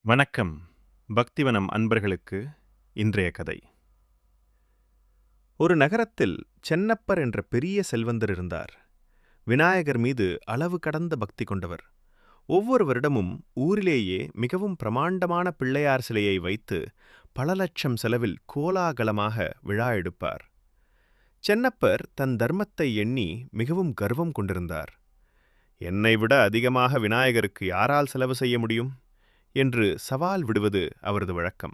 வணக்கம். பக்திவனம் அன்பர்களுக்கு இன்றைய கதை. ஒரு நகரத்தில் சென்னப்பர் என்ற பெரிய செல்வந்தர் இருந்தார். விநாயகர் மீது அளவு கடந்த பக்தி கொண்டவர். ஒவ்வொரு வருடமும் ஊரிலேயே மிகவும் பிரமாண்டமான பிள்ளையார் சிலையை வைத்து பல லட்சம் செலவில் கோலாகலமாக விழா எடுப்பார். சென்னப்பர் தன் தர்மத்தை எண்ணி மிகவும் கர்வம் கொண்டிருந்தார். என்னை விட அதிகமாக விநாயகருக்கு யாரால் செலவு செய்ய முடியும் என்று சவால் விடுவது அவரது வழக்கம்.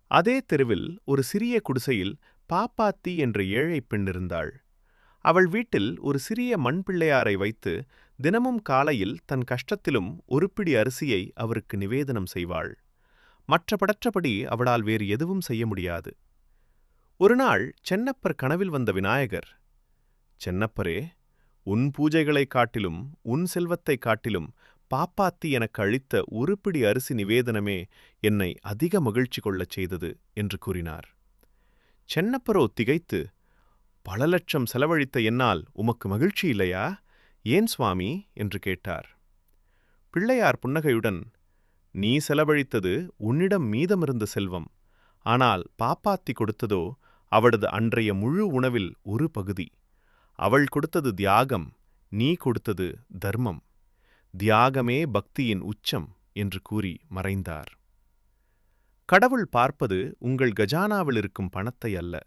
அதே தெருவில் ஒரு சிறிய குடிசையில் பாப்பாத்தி என்ற ஏழை பெண் இருந்தாள். அவள் வீட்டில் ஒரு சிறிய மண் பிள்ளையாரை வைத்து தினமும் காலையில் தன் கஷ்டத்திலும் ஒரு பிடி அரிசியை அவருக்கு நிவேதனம் செய்வாள். மற்றபடி அவளால் வேறு எதுவும் செய்ய முடியாது. ஒருநாள் சென்னப்பர் கனவில் வந்த விநாயகர், "சென்னப்பரே, உன் பூஜைகளைக் காட்டிலும் உன் செல்வத்தைக் காட்டிலும் பாப்பாத்தி எனக்கு அளித்த ஒரு பிடி அரிசி நிவேதனமே என்னை அதிக மகிழ்ச்சி கொள்ளச் செய்தது" என்று கூறினார். சென்னப்பரோ திகைத்து, "பல லட்சம் செலவழித்த என்னால் உமக்கு மகிழ்ச்சி இல்லையா? ஏன் சுவாமி?" என்று கேட்டார். பிள்ளையார் புன்னகையுடன், "நீ செலவழித்தது உன்னிடம் மீதமிருந்த செல்வம். ஆனால் பாப்பாத்தி கொடுத்ததோ அவளது அன்றைய முழு உணவில் ஒரு பகுதி. அவள் கொடுத்தது தியாகம், நீ கொடுத்தது தர்மம். தியாகமே பக்தியின் உச்சம்" என்று கூறி மறைந்தார். கடவுள் பார்ப்பது உங்கள் கஜானாவில் இருக்கும் பணத்தை அல்ல.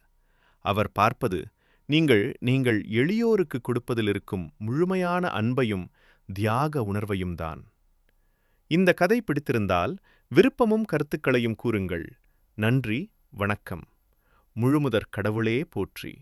அவர் பார்ப்பது நீங்கள் எளியோருக்கு கொடுப்பதில் இருக்கும் முழுமையான அன்பையும் தியாக உணர்வையும் தான். இந்த கதை பிடித்திருந்தால் விருப்பமும் கருத்துக்களையும் கூறுங்கள். நன்றி, வணக்கம். முழுமுதற் கடவுளே போற்றி.